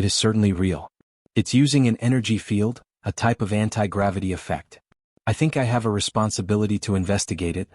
It is certainly real. It's using an energy field, a type of anti-gravity effect. I think I have a responsibility to investigate it.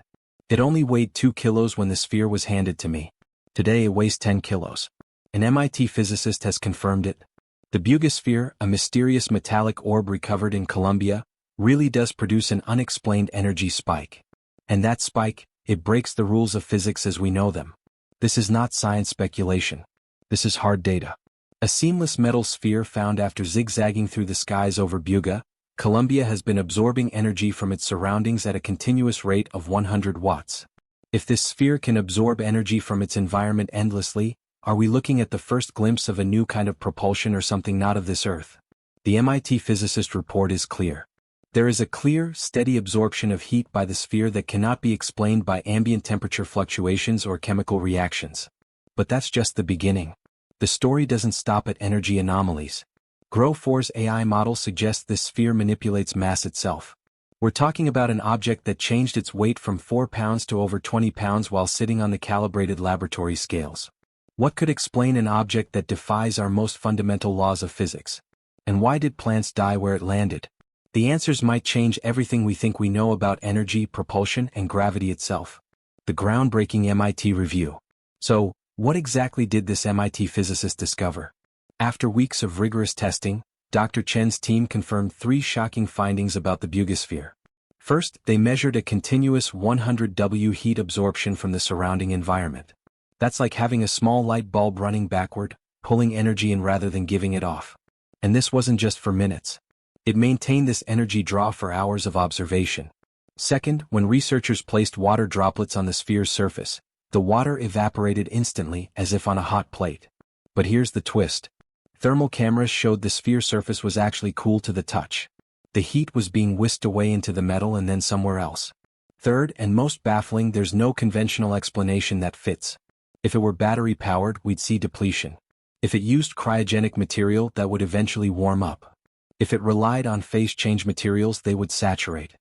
It only weighed 2 kilos when the sphere was handed to me. Today it weighs 10 kilos. An MIT physicist has confirmed it. The Buga sphere, a mysterious metallic orb recovered in Colombia, really does produce an unexplained energy spike. And that spike, it breaks the rules of physics as we know them. This is not science speculation. This is hard data. A seamless metal sphere found after zigzagging through the skies over Buga, Colombia has been absorbing energy from its surroundings at a continuous rate of 100 watts. If this sphere can absorb energy from its environment endlessly, are we looking at the first glimpse of a new kind of propulsion or something not of this earth? The MIT physicist report is clear. There is a clear, steady absorption of heat by the sphere that cannot be explained by ambient temperature fluctuations or chemical reactions. But that's just the beginning. The story doesn't stop at energy anomalies. Grok 4's AI model suggests this sphere manipulates mass itself. We're talking about an object that changed its weight from 4 pounds to over 20 pounds while sitting on the calibrated laboratory scales. What could explain an object that defies our most fundamental laws of physics? And why did plants die where it landed? The answers might change everything we think we know about energy, propulsion, and gravity itself. The groundbreaking MIT review. So, what exactly did this MIT physicist discover? After weeks of rigorous testing, Dr. Chen's team confirmed 3 shocking findings about the Buga sphere. First, they measured a continuous 100 W heat absorption from the surrounding environment. That's like having a small light bulb running backward, pulling energy in rather than giving it off. And this wasn't just for minutes. It maintained this energy draw for hours of observation. Second, when researchers placed water droplets on the sphere's surface, the water evaporated instantly as if on a hot plate. But here's the twist. Thermal cameras showed the sphere surface was actually cool to the touch. The heat was being whisked away into the metal and then somewhere else. Third, and most baffling, there's no conventional explanation that fits. If it were battery-powered, we'd see depletion. If it used cryogenic material, that would eventually warm up. If it relied on phase-change materials, they would saturate.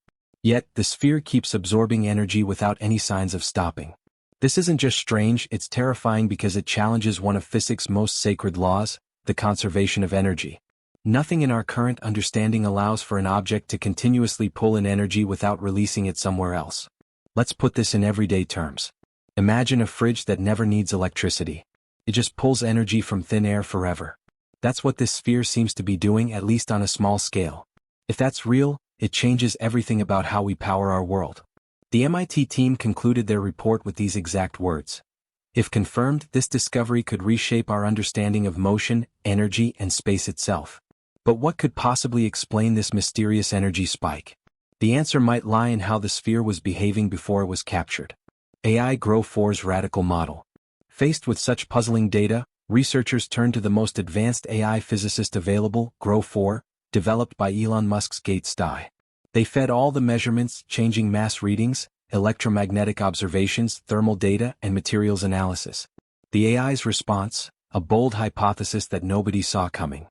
Yet, the sphere keeps absorbing energy without any signs of stopping. This isn't just strange, it's terrifying because it challenges one of physics' most sacred laws, the conservation of energy. Nothing in our current understanding allows for an object to continuously pull in energy without releasing it somewhere else. Let's put this in everyday terms. Imagine a fridge that never needs electricity. It just pulls energy from thin air forever. That's what this sphere seems to be doing, at least on a small scale. If that's real, it changes everything about how we power our world. The MIT team concluded their report with these exact words. If confirmed, this discovery could reshape our understanding of motion, energy, and space itself. But what could possibly explain this mysterious energy spike? The answer might lie in how the sphere was behaving before it was captured. AI Grok 4's radical model. Faced with such puzzling data, researchers turned to the most advanced AI physicist available, Grok 4, developed by Elon Musk's Sky. They fed all the measurements, changing mass readings, electromagnetic observations, thermal data, and materials analysis. The AI's response, a bold hypothesis that nobody saw coming.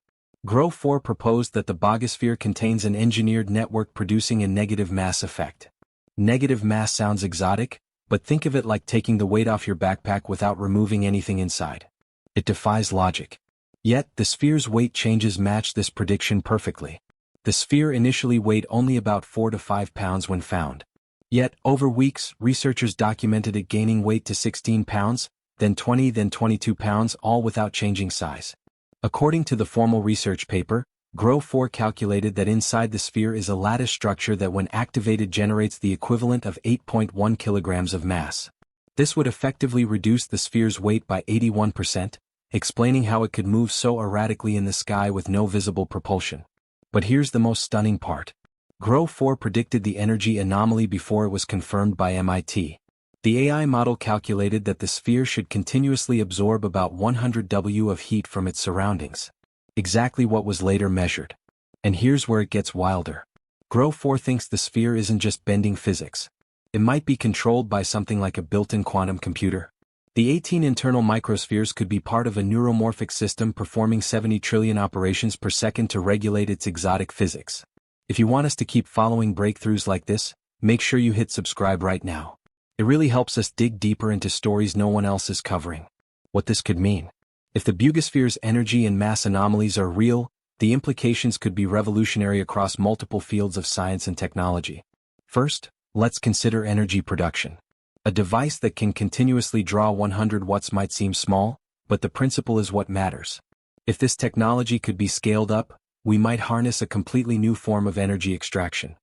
Grok 4 proposed that the Buga sphere contains an engineered network producing a negative mass effect. Negative mass sounds exotic, but think of it like taking the weight off your backpack without removing anything inside. It defies logic. Yet, the sphere's weight changes match this prediction perfectly. The sphere initially weighed only about 4 to 5 pounds when found. Yet, over weeks, researchers documented it gaining weight to 16 pounds, then 20, then 22 pounds, all without changing size. According to the formal research paper, Grok 4 calculated that inside the sphere is a lattice structure that when activated generates the equivalent of 8.1 kilograms of mass. This would effectively reduce the sphere's weight by 81%, explaining how it could move so erratically in the sky with no visible propulsion. But here's the most stunning part. Grok 4 predicted the energy anomaly before it was confirmed by MIT. The AI model calculated that the sphere should continuously absorb about 100 W of heat from its surroundings. Exactly what was later measured. And here's where it gets wilder. Grok 4 thinks the sphere isn't just bending physics. It might be controlled by something like a built-in quantum computer. The 18 internal microspheres could be part of a neuromorphic system performing 70 trillion operations per second to regulate its exotic physics. If you want us to keep following breakthroughs like this, make sure you hit subscribe right now. It really helps us dig deeper into stories no one else is covering. What this could mean. If the Bugasphere's energy and mass anomalies are real, the implications could be revolutionary across multiple fields of science and technology. First, let's consider energy production. A device that can continuously draw 100 watts might seem small, but the principle is what matters. If this technology could be scaled up, we might harness a completely new form of energy extraction.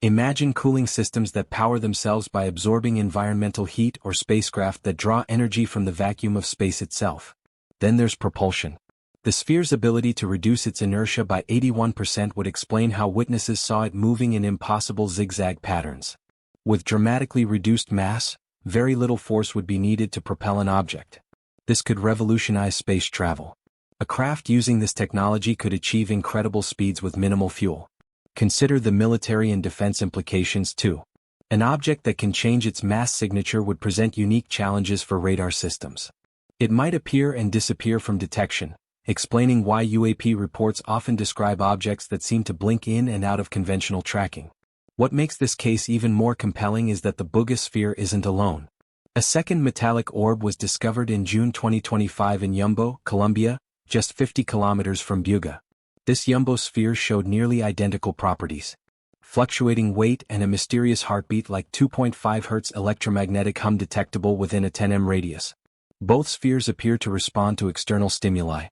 Imagine cooling systems that power themselves by absorbing environmental heat or spacecraft that draw energy from the vacuum of space itself. Then there's propulsion. The sphere's ability to reduce its inertia by 81% would explain how witnesses saw it moving in impossible zigzag patterns. With dramatically reduced mass, very little force would be needed to propel an object. This could revolutionize space travel. A craft using this technology could achieve incredible speeds with minimal fuel. Consider the military and defense implications too. An object that can change its mass signature would present unique challenges for radar systems. It might appear and disappear from detection, explaining why UAP reports often describe objects that seem to blink in and out of conventional tracking. What makes this case even more compelling is that the Buga sphere isn't alone. A second metallic orb was discovered in June 2025 in Yumbo, Colombia, just 50 kilometers from Buga. This Yumbo sphere showed nearly identical properties. Fluctuating weight and a mysterious heartbeat like 2.5 Hz electromagnetic hum detectable within a 10 m radius. Both spheres appear to respond to external stimuli.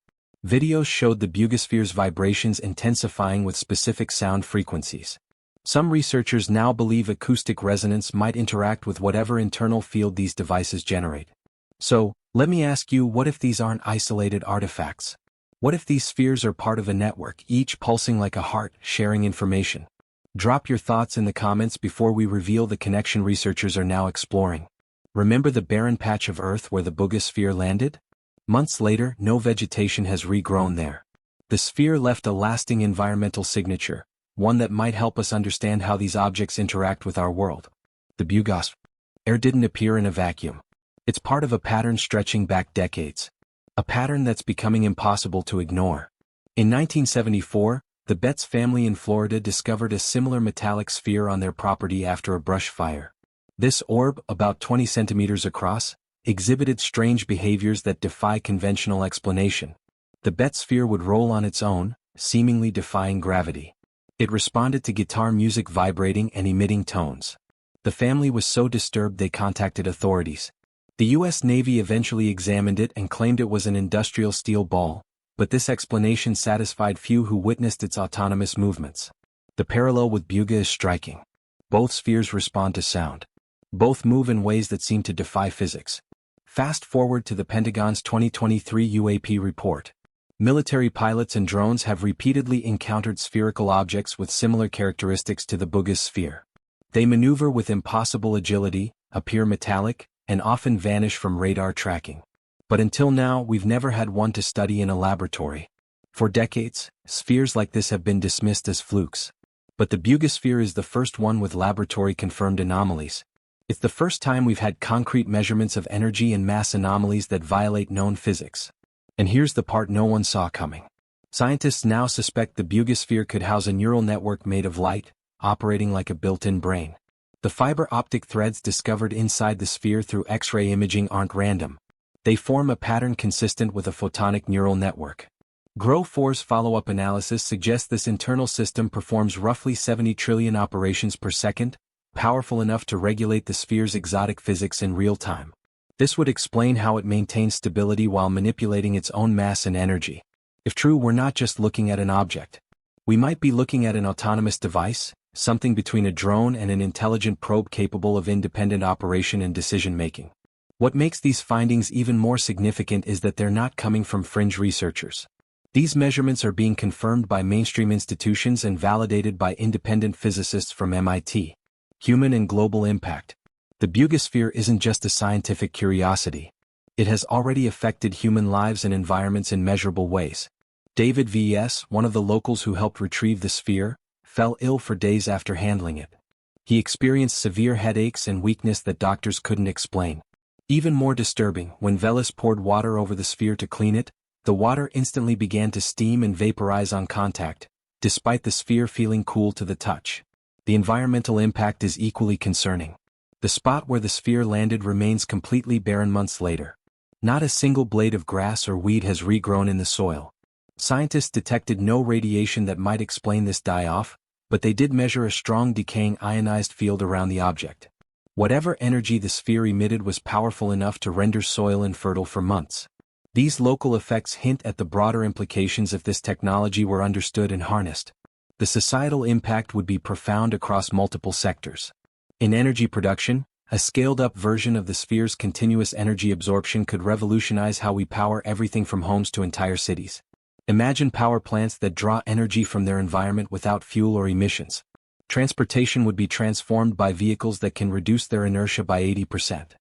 Videos showed the Bugasphere's vibrations intensifying with specific sound frequencies. Some researchers now believe acoustic resonance might interact with whatever internal field these devices generate. So, let me ask you, what if these aren't isolated artifacts? What if these spheres are part of a network, each pulsing like a heart, sharing information? Drop your thoughts in the comments before we reveal the connection researchers are now exploring. Remember the barren patch of Earth where the Buga sphere landed? Months later, no vegetation has regrown there. The sphere left a lasting environmental signature, one that might help us understand how these objects interact with our world. The Bugasphere didn't appear in a vacuum. It's part of a pattern stretching back decades. A pattern that's becoming impossible to ignore. In 1974, the Betts family in Florida discovered a similar metallic sphere on their property after a brush fire. This orb, about 20 centimeters across, exhibited strange behaviors that defy conventional explanation. The Betts sphere would roll on its own, seemingly defying gravity. It responded to guitar music vibrating and emitting tones. The family was so disturbed they contacted authorities. The U.S. Navy eventually examined it and claimed it was an industrial steel ball, but this explanation satisfied few who witnessed its autonomous movements. The parallel with Buga is striking. Both spheres respond to sound. Both move in ways that seem to defy physics. Fast forward to the Pentagon's 2023 UAP report. Military pilots and drones have repeatedly encountered spherical objects with similar characteristics to the Buga's sphere. They maneuver with impossible agility, appear metallic, and often vanish from radar tracking. But until now, we've never had one to study in a laboratory. For decades, spheres like this have been dismissed as flukes. But the Buga sphere is the first one with laboratory-confirmed anomalies. It's the first time we've had concrete measurements of energy and mass anomalies that violate known physics. And here's the part no one saw coming. Scientists now suspect the Buga sphere could house a neural network made of light, operating like a built-in brain. The fiber optic threads discovered inside the sphere through X-ray imaging aren't random. They form a pattern consistent with a photonic neural network. Grok 4's follow-up analysis suggests this internal system performs roughly 70 trillion operations per second, powerful enough to regulate the sphere's exotic physics in real time. This would explain how it maintains stability while manipulating its own mass and energy. If true, we're not just looking at an object. We might be looking at an autonomous device, something between a drone and an intelligent probe capable of independent operation and decision-making. What makes these findings even more significant is that they're not coming from fringe researchers. These measurements are being confirmed by mainstream institutions and validated by independent physicists from MIT. Human and global impact. The Buga sphere isn't just a scientific curiosity. It has already affected human lives and environments in measurable ways. David V.S., one of the locals who helped retrieve the sphere, fell ill for days after handling it. He experienced severe headaches and weakness that doctors couldn't explain. Even more disturbing, when Velis poured water over the sphere to clean it, the water instantly began to steam and vaporize on contact, despite the sphere feeling cool to the touch. The environmental impact is equally concerning. The spot where the sphere landed remains completely barren months later. Not a single blade of grass or weed has regrown in the soil. Scientists detected no radiation that might explain this die-off, but they did measure a strong decaying ionized field around the object. Whatever energy the sphere emitted was powerful enough to render soil infertile for months. These local effects hint at the broader implications if this technology were understood and harnessed. The societal impact would be profound across multiple sectors. In energy production, a scaled-up version of the sphere's continuous energy absorption could revolutionize how we power everything from homes to entire cities. Imagine power plants that draw energy from their environment without fuel or emissions. Transportation would be transformed by vehicles that can reduce their inertia by 80%.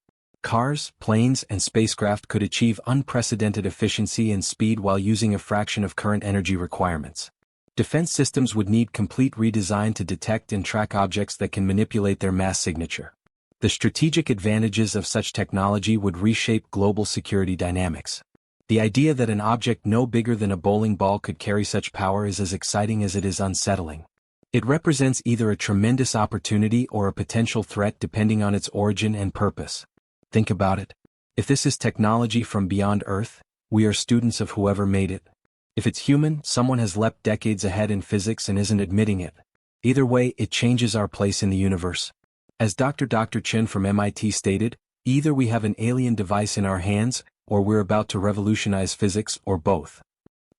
Cars, planes, and spacecraft could achieve unprecedented efficiency and speed while using a fraction of current energy requirements. Defense systems would need complete redesign to detect and track objects that can manipulate their mass signature. The strategic advantages of such technology would reshape global security dynamics. The idea that an object no bigger than a bowling ball could carry such power is as exciting as it is unsettling. It represents either a tremendous opportunity or a potential threat depending on its origin and purpose. Think about it. If this is technology from beyond Earth, we are students of whoever made it. If it's human, someone has leapt decades ahead in physics and isn't admitting it. Either way, it changes our place in the universe. As Dr. Chen from MIT stated, either we have an alien device in our hands, or we're about to revolutionize physics, or both.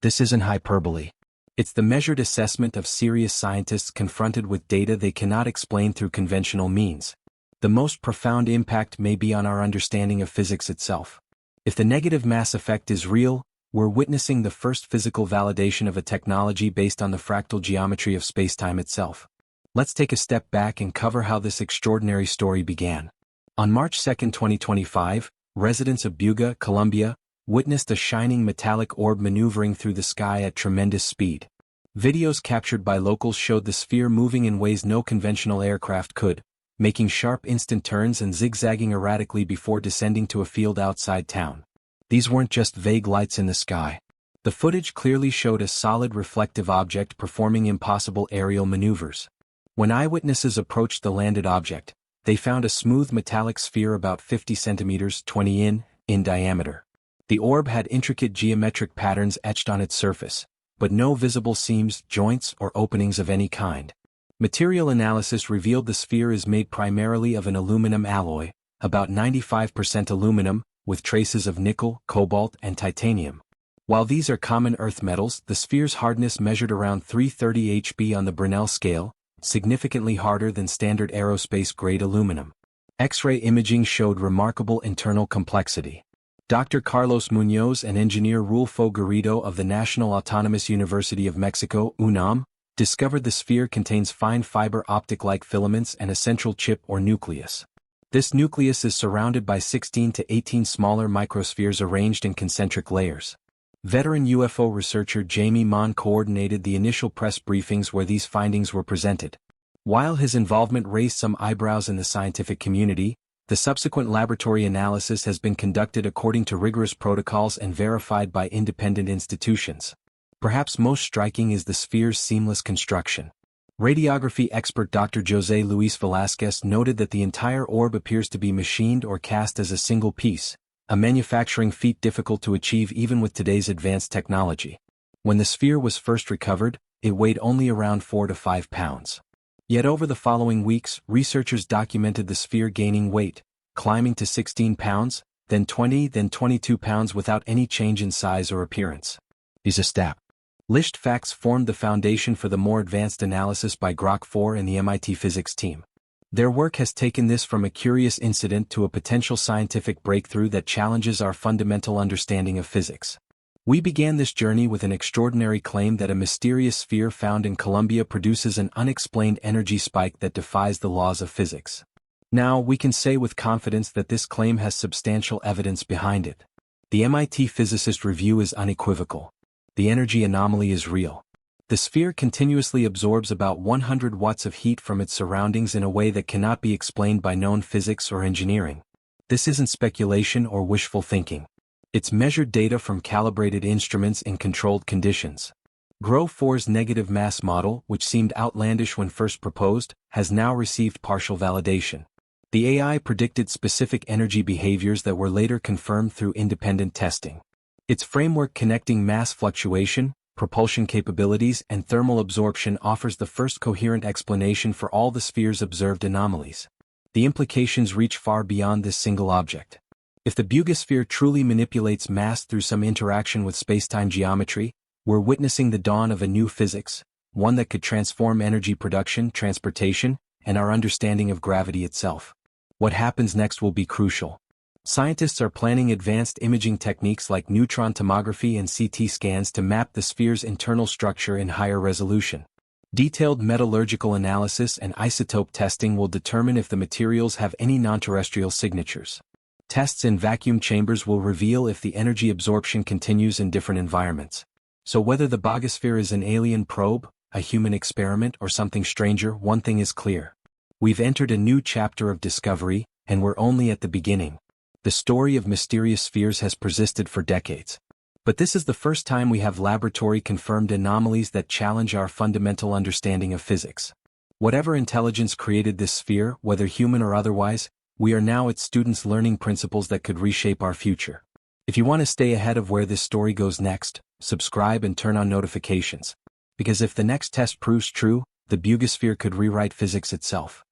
This isn't hyperbole. It's the measured assessment of serious scientists confronted with data they cannot explain through conventional means. The most profound impact may be on our understanding of physics itself. If the negative mass effect is real, we're witnessing the first physical validation of a technology based on the fractal geometry of spacetime itself. Let's take a step back and cover how this extraordinary story began. On March 2, 2025, residents of Buga, Colombia, witnessed a shining metallic orb maneuvering through the sky at tremendous speed. Videos captured by locals showed the sphere moving in ways no conventional aircraft could, making sharp instant turns and zigzagging erratically before descending to a field outside town. These weren't just vague lights in the sky. The footage clearly showed a solid reflective object performing impossible aerial maneuvers. When eyewitnesses approached the landed object, they found a smooth metallic sphere about 50 centimeters (20 in diameter. The orb had intricate geometric patterns etched on its surface, but no visible seams, joints, or openings of any kind. Material analysis revealed the sphere is made primarily of an aluminum alloy, about 95% aluminum, with traces of nickel, cobalt, and titanium. While these are common earth metals, the sphere's hardness measured around 330 Hb on the Brinell scale, significantly harder than standard aerospace-grade aluminum. X-ray imaging showed remarkable internal complexity. Dr. Carlos Muñoz and engineer Rulfo Garrido of the National Autonomous University of Mexico, UNAM, discovered the sphere contains fine fiber optic-like filaments and a central chip or nucleus. This nucleus is surrounded by 16 to 18 smaller microspheres arranged in concentric layers. Veteran UFO researcher Jamie Mon coordinated the initial press briefings where these findings were presented. While his involvement raised some eyebrows in the scientific community, the subsequent laboratory analysis has been conducted according to rigorous protocols and verified by independent institutions. Perhaps most striking is the sphere's seamless construction. Radiography expert Dr. José Luis Velázquez noted that the entire orb appears to be machined or cast as a single piece, a manufacturing feat difficult to achieve even with today's advanced technology. When the sphere was first recovered, it weighed only around 4 to 5 pounds. Yet over the following weeks, researchers documented the sphere gaining weight, climbing to 16 pounds, then 20, then 22 pounds without any change in size or appearance. These established facts formed the foundation for the more advanced analysis by Grok 4 and the MIT physics team. Their work has taken this from a curious incident to a potential scientific breakthrough that challenges our fundamental understanding of physics. We began this journey with an extraordinary claim that a mysterious sphere found in Colombia produces an unexplained energy spike that defies the laws of physics. Now, we can say with confidence that this claim has substantial evidence behind it. The MIT Physicist review is unequivocal. The energy anomaly is real. The sphere continuously absorbs about 100 watts of heat from its surroundings in a way that cannot be explained by known physics or engineering. This isn't speculation or wishful thinking. It's measured data from calibrated instruments in controlled conditions. Grok 4's negative mass model, which seemed outlandish when first proposed, has now received partial validation. The AI predicted specific energy behaviors that were later confirmed through independent testing. Its framework connecting mass fluctuation, propulsion capabilities, and thermal absorption offers the first coherent explanation for all the sphere's observed anomalies. The implications reach far beyond this single object. If the Buga sphere truly manipulates mass through some interaction with spacetime geometry, we're witnessing the dawn of a new physics, one that could transform energy production, transportation, and our understanding of gravity itself. What happens next will be crucial. Scientists are planning advanced imaging techniques like neutron tomography and CT scans to map the sphere's internal structure in higher resolution. Detailed metallurgical analysis and isotope testing will determine if the materials have any non-terrestrial signatures. Tests in vacuum chambers will reveal if the energy absorption continues in different environments. So whether the Bogosphere is an alien probe, a human experiment, or something stranger, one thing is clear. We've entered a new chapter of discovery, and we're only at the beginning. The story of mysterious spheres has persisted for decades. But this is the first time we have laboratory-confirmed anomalies that challenge our fundamental understanding of physics. Whatever intelligence created this sphere, whether human or otherwise, we are now its students learning principles that could reshape our future. If you want to stay ahead of where this story goes next, subscribe and turn on notifications. Because if the next test proves true, the Bugosphere could rewrite physics itself.